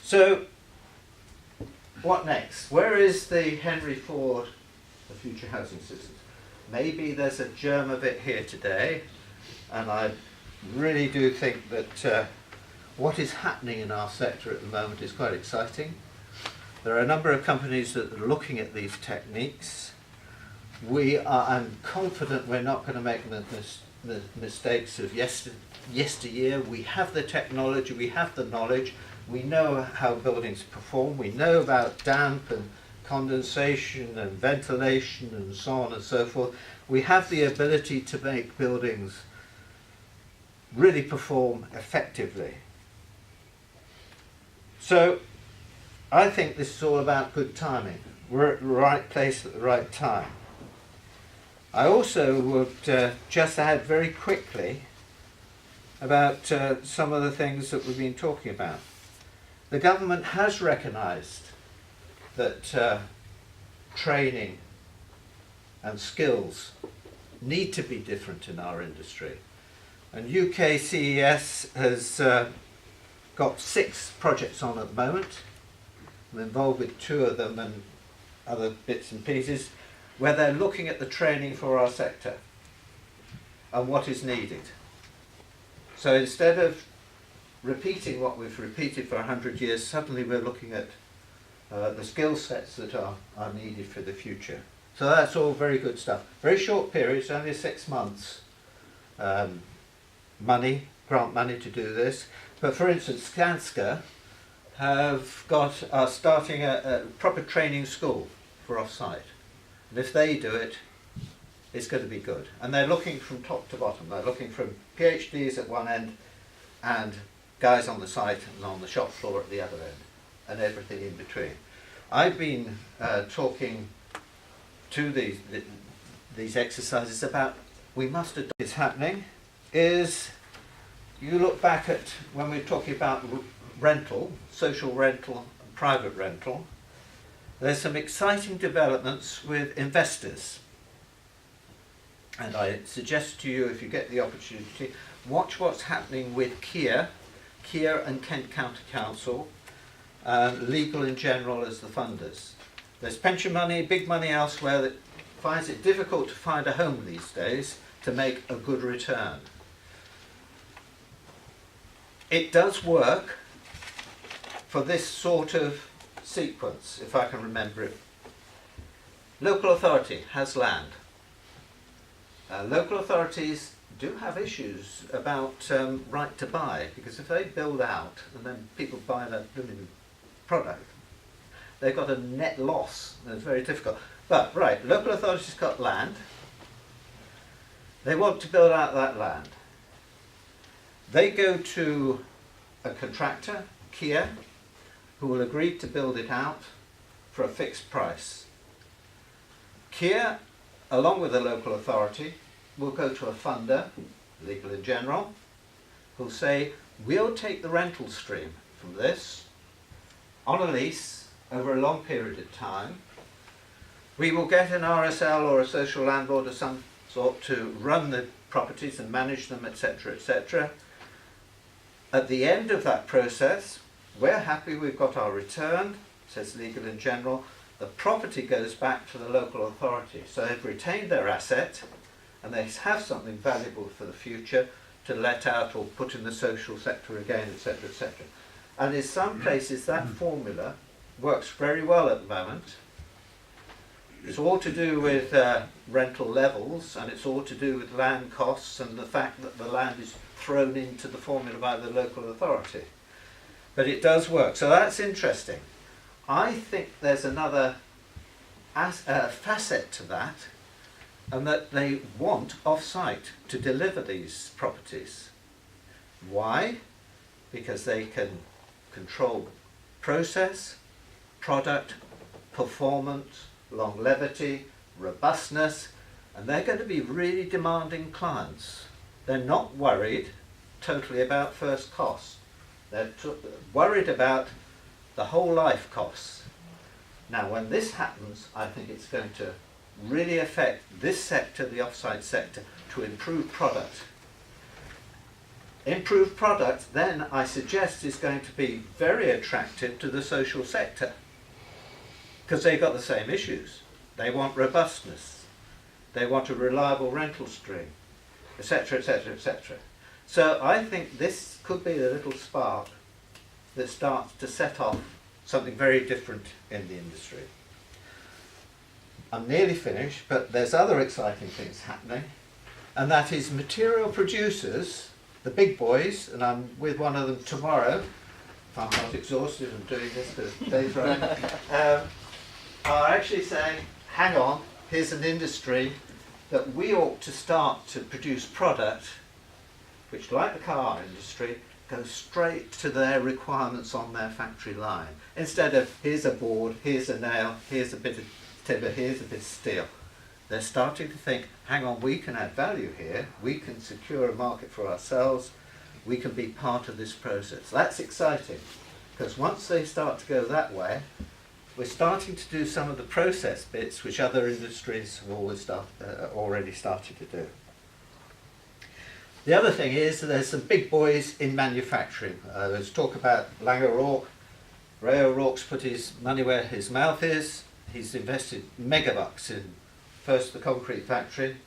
So, what next? Where is the Henry Ford of future housing systems? Maybe there's a germ of it here today, and I really do think that what is happening in our sector at the moment is quite exciting. There are a number of companies that are looking at these techniques. I'm confident we're not going to make the mistakes of yesteryear. We have the technology, we have the knowledge, we know how buildings perform, we know about damp and condensation and ventilation and so on and so forth. We have the ability to make buildings really perform effectively. So I think this is all about good timing. We're at the right place at the right time. I also would just add very quickly about some of the things that we've been talking about. The government has recognised that training and skills need to be different in our industry. And UK CES has got 6 projects on at the moment. I'm involved with 2 of them and other bits and pieces, where they're looking at the training for our sector and what is needed. So instead of repeating what we've repeated for 100 years, suddenly we're looking at the skill sets that are needed for the future. So that's all very good stuff. Very short periods, only 6 months. Grant money to do this. But for instance, Skanska are starting a proper training school for off-site. And if they do it, it's going to be good. And they're looking from top to bottom. They're looking from PhDs at one end and guys on the site and on the shop floor at the other end, and everything in between. I've been talking to these exercises about we must adopt. What's happening is you look back at when we're talking about rental, social rental and private rental, there's some exciting developments with investors. And I suggest to you, if you get the opportunity, watch what's happening with Kia and Kent County Council, Legal in General as the funders. There's pension money, big money elsewhere that finds it difficult to find a home these days to make a good return. It does work for this sort of sequence, if I can remember it. Local authority has land. Local authorities do have issues about right to buy, because if they build out and then people buy that product, they've got a net loss, and it's very difficult. But right, local authorities got land. They want to build out that land. They go to a contractor, Kia, who will agree to build it out for a fixed price. Kia, along with the local authority, will go to a funder, Legal in General, who'll say, we'll take the rental stream from this on a lease over a long period of time. We will get an RSL or a social landlord of some sort to run the properties and manage them, etc., etc. At the end of that process, we're happy we've got our return, says Legal in General. The property goes back to the local authority. So they've retained their asset and they have something valuable for the future to let out or put in the social sector again, etc., etc. And in some places that formula works very well at the moment. It's all to do with rental levels, and it's all to do with land costs and the fact that the land is thrown into the formula by the local authority. But it does work, so that's interesting. I think there's another facet to that, and that they want off-site to deliver these properties. Why? Because they can control process, product, performance, longevity, robustness, and they're going to be really demanding clients. They're not worried totally about first costs. They're worried about the whole life costs. Now, when this happens, I think it's going to really affect this sector, the off-site sector, to improve product. improved product then I suggest is going to be very attractive to the social sector, because they've got the same issues. They want robustness, they want a reliable rental stream, etc., etc., etc. So I think this could be the little spark that starts to set off something very different in the industry. I'm nearly finished, but there's other exciting things happening, and that is material producers, the big boys, and I'm with one of them tomorrow, if I'm not exhausted and doing this because Dave's running, are actually saying, hang on, here's an industry that we ought to start to produce product which, like the car industry, goes straight to their requirements on their factory line. Instead of, here's a board, here's a nail, here's a bit of timber, here's a bit of steel. They're starting to think, hang on, we can add value here, we can secure a market for ourselves, we can be part of this process. That's exciting, because once they start to go that way, we're starting to do some of the process bits which other industries have already started to do. The other thing is that there's some big boys in manufacturing. There's talk about Lang O'Rourke. Ray O'Rourke's put his money where his mouth is. He's invested megabucks in first the concrete factory,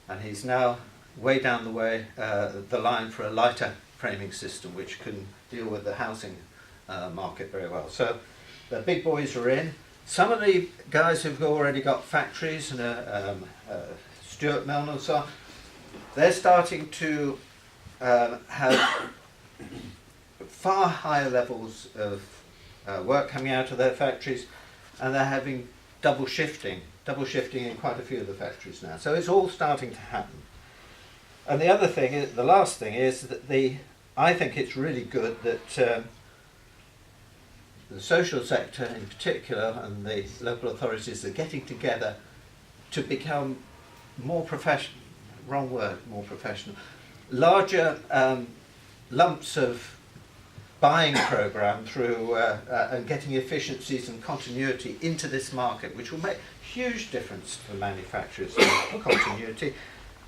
and he's now way down the line for a lighter framing system which can deal with the housing market very well. So the big boys are in. Some of the guys who've already got factories, and Stuart Milne and so on, they're starting to have far higher levels of work coming out of their factories, and they're having double shifting in quite a few of the factories now. So it's all starting to happen. And the other thing, the last thing is that I think it's really good that the social sector in particular and the local authorities are getting together to become more professional, more professional, larger lumps of buying program through and getting efficiencies and continuity into this market, which will make huge difference to the manufacturers in continuity.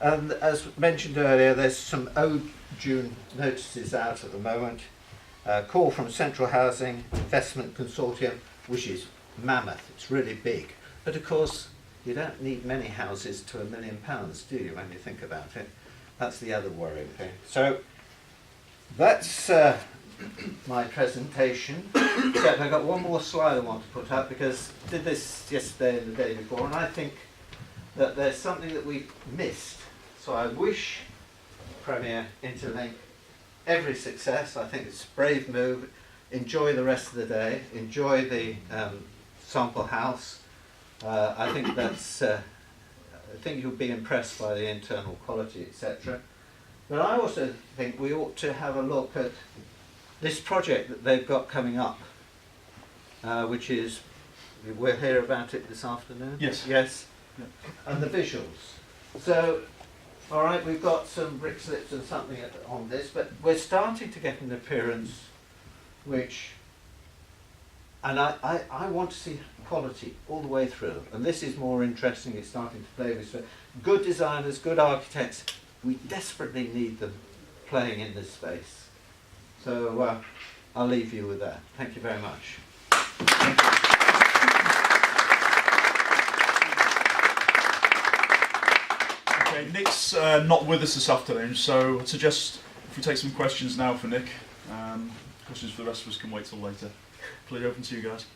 And as mentioned earlier, there's some June notices out at the moment. Call from Central Housing Investment Consortium, which is mammoth, it's really big. But of course, you don't need many houses to £1 million, do you, when you think about it? That's the other worrying thing. So that's my presentation. Except I've got one more slide I want to put up, because I did this yesterday and the day before, and I think that there's something that we've missed. So I wish Premier Interlink every success. I think it's a brave move. Enjoy the rest of the day. Enjoy the sample house. I think that's. I think you'll be impressed by the internal quality, etc. But I also think we ought to have a look at this project that they've got coming up, which is, we'll hear about it this afternoon. Yes. Yes. Yeah. And the visuals. So, all right, we've got some brick slips and something on this, but we're starting to get an appearance which, and I want to see quality all the way through, and this is more interesting. It's starting to play with good designers, good architects. We desperately need them playing in this space. So I'll leave you with that. Thank you very much. Okay, Nick's not with us this afternoon, so I suggest if we take some questions now for Nick. Questions for the rest of us can wait till later. Please open to you guys.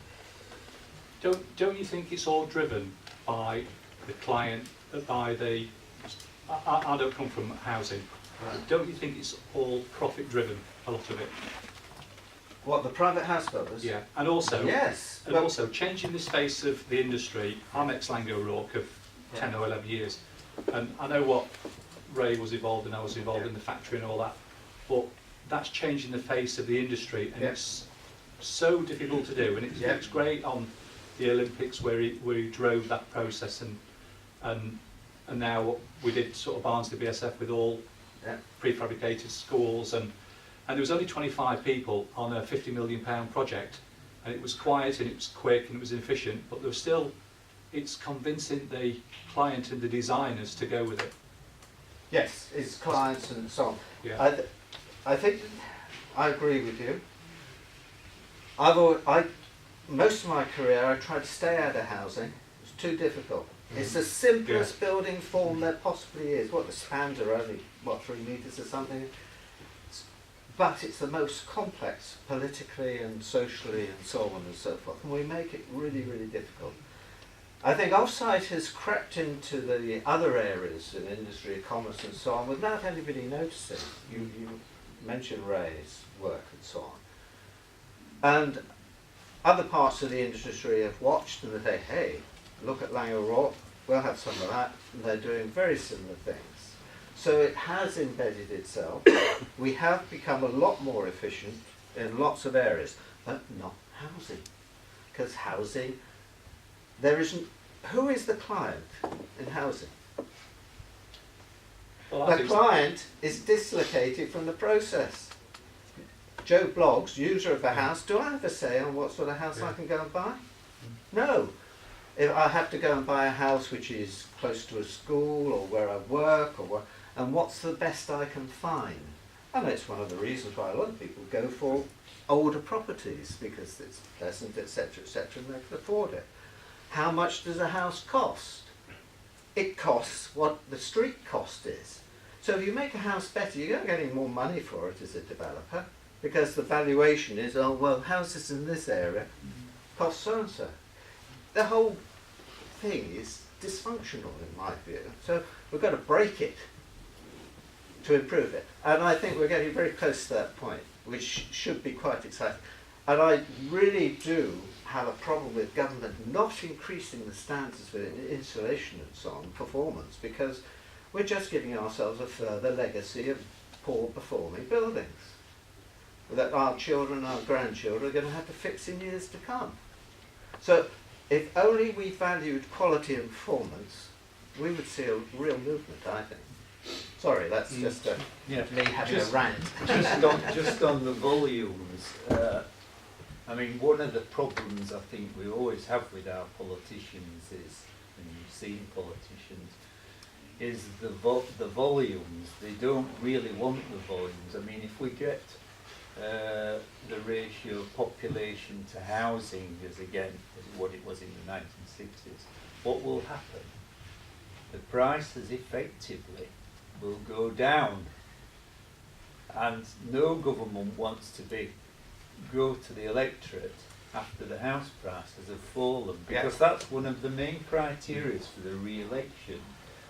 Don't you think it's all driven by the client, by the... I don't come from housing. Don't you think it's all profit driven, a lot of it? What, the private house builders? Yeah, and also, yes, and also changing the space of the industry. I'm ex-Lang O'Rourke of 10 or 11 years, and I know what Ray was involved in. I was involved in the factory and all that, but that's changing the face of the industry, and it's so difficult to do. And it's great on the Olympics where he drove that process, and now we did sort of Barnsley BSF with all prefabricated schools, and there was only 25 people on a £50 million project, and it was quiet and it was quick and it was efficient, but there was still, it's convincing the client and the designers to go with it. Yes, it's clients and so on. Yeah. I think I agree with you. Most of my career I tried to stay out of housing. It's too difficult. It's the simplest building form there possibly is. What, the spans are only, 3 metres or something? But it's the most complex politically and socially and so on and so forth. And we make it really, really difficult. I think off-site has crept into the other areas in industry, commerce and so on without anybody noticing. You mentioned Ray's work and so on. And other parts of the industry have watched and they say, hey, look at Lang O'Rourke, we'll have some of that. And they're doing very similar things. So it has embedded itself. We have become a lot more efficient in lots of areas, but not housing. Because housing, there isn't, who is the client in housing? Well, The client is dislocated from the process. Joe Bloggs, user of the house, do I have a say on what sort of house I can go and buy? No. If I have to go and buy a house which is close to a school or where I work, and what's the best I can find? And it's one of the reasons why a lot of people go for older properties, because it's pleasant, etc., and they can afford it. How much does a house cost? It costs what the street cost is. So if you make a house better, you don't get any more money for it as a developer, because the valuation is, oh, well, houses in this area cost so-and-so. The whole thing is dysfunctional in my view. So we've got to break it to improve it. And I think we're getting very close to that point, which should be quite exciting. And I really do have a problem with government not increasing the standards for insulation and so on, performance, because we're just giving ourselves a further legacy of poor performing buildings that our children, our grandchildren are going to have to fix in years to come. So if only we valued quality and performance, we would see a real movement, I think. Sorry, that's just me having a rant. just on the volumes, I mean, one of the problems I think we always have with our politicians is, and you've seen politicians, is the volumes. They don't really want the volumes. I mean, if we get the ratio of population to housing as what it was in the 1960s, what will happen? The prices effectively will go down, and no government wants to go to the electorate after the house prices have fallen, because that's one of the main criteria for the re-election.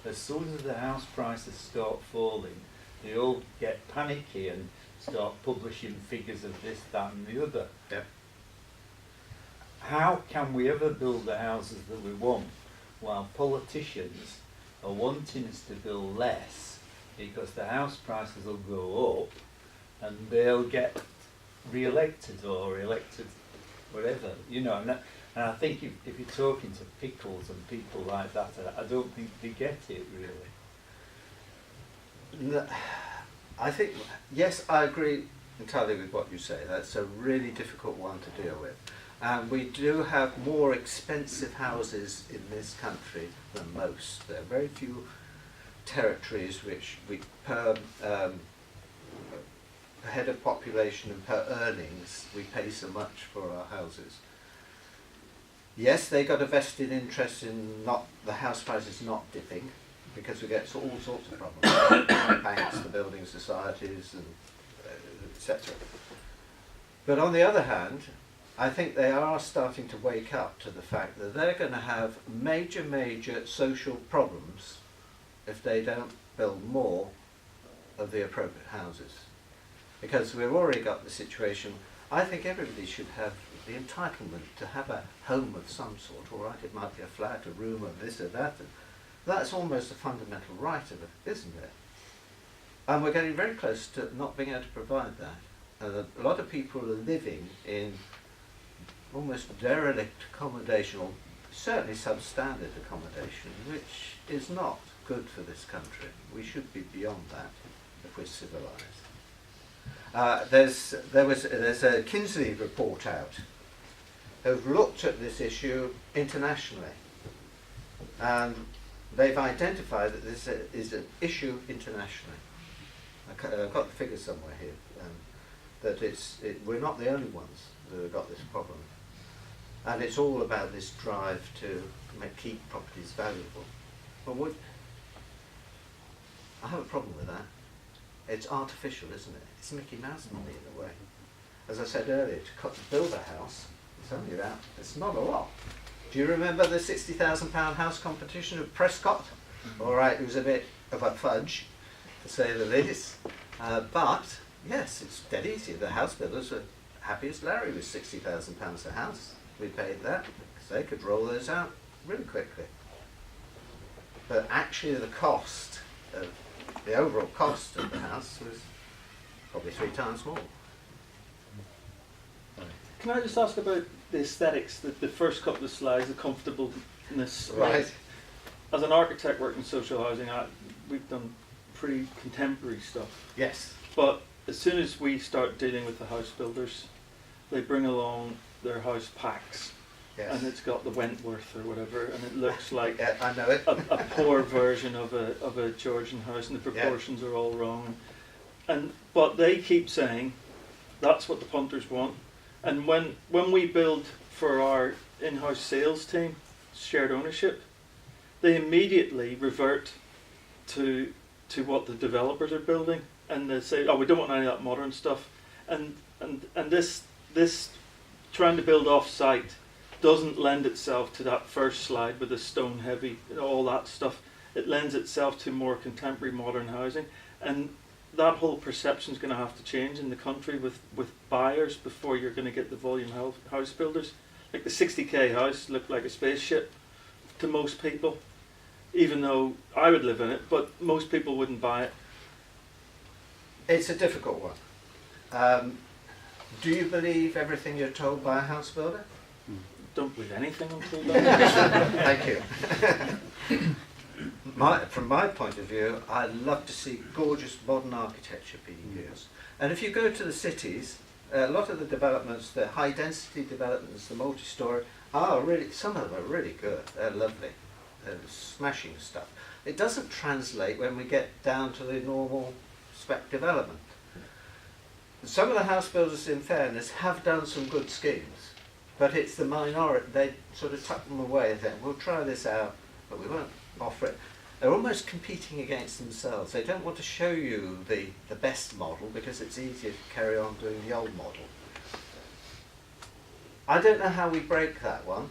As soon as the house prices start falling, they all get panicky and start publishing figures of this, that and the other. Yep. How can we ever build the houses that we want while politicians are wanting us to build less, because the house prices will go up and they'll get re-elected or elected, whatever, you know. And I think if you're talking to Pickles and people like that, I don't think they get it really. No, I think, yes, I agree entirely with what you say. That's a really difficult one to deal with. And we do have more expensive houses in this country than most. There are very few territories which we per head of population and per earnings we pay so much for our houses. Yes, they got a vested interest in not the house prices not dipping, because we get all sorts of problems, the banks, the building societies, and etc. But on the other hand, I think they are starting to wake up to the fact that they're going to have major social problems if they don't build more of the appropriate houses. Because we've already got the situation, I think everybody should have the entitlement to have a home of some sort, all right? It might be a flat, a room, or this or that. That's almost a fundamental right of it, isn't it? And we're getting very close to not being able to provide that. A lot of people are living in almost derelict accommodation, or certainly substandard accommodation, which is not good for this country. We should be beyond that if we're civilised. There's a Kinsley report out who've looked at this issue internationally, and they've identified that this is an issue internationally. I've got the figures somewhere here, that we're not the only ones that have got this problem. And it's all about this drive to keep properties valuable. But I have a problem with that. It's artificial, isn't it? It's Mickey Mouse money in a way. As I said earlier, to build a house, it's not a lot. Do you remember the £60,000 house competition of Prescott? All right, it was a bit of a fudge, to say the least. But yes, it's dead easy. The house builders were happy as Larry with £60,000 a house. We paid that because they could roll those out really quickly. But actually the overall cost of the house was probably 3 times more. Can I just ask about the aesthetics, the first couple of slides, the comfortableness? Right. As an architect working in social housing, we've done pretty contemporary stuff. Yes. But as soon as we start dealing with the house builders, they bring along their house packs. Yes. And it's got the Wentworth or whatever, and it looks like Yeah, I know it. a poor version of a Georgian house, and the proportions are all wrong. But they keep saying that's what the punters want. And when we build for our in-house sales team, shared ownership, they immediately revert to what the developers are building, and they say, "Oh, we don't want any of that modern stuff." And this trying to build off-site doesn't lend itself to that first slide with the stone heavy, all that stuff. It lends itself to more contemporary modern housing, and that whole perception is going to have to change in the country with buyers before you're going to get the volume house builders. Like the 60k house looked like a spaceship to most people, even though I would live in it, but most people wouldn't buy it. It's a difficult one. Do you believe everything you're told by a house builder? Don't believe anything I'm told about. Thank you. From my point of view, I love to see gorgeous modern architecture being used. And if you go to the cities, a lot of the developments, the high density developments, the multi-story, some of them are really good. They're lovely. They're smashing stuff. It doesn't translate when we get down to the normal spec development. Some of the house builders, in fairness, have done some good schemes, but it's the minority. They sort of tuck them away and think, we'll try this out, but we won't offer it. They're almost competing against themselves. They don't want to show you the best model because it's easier to carry on doing the old model. I don't know how we break that one.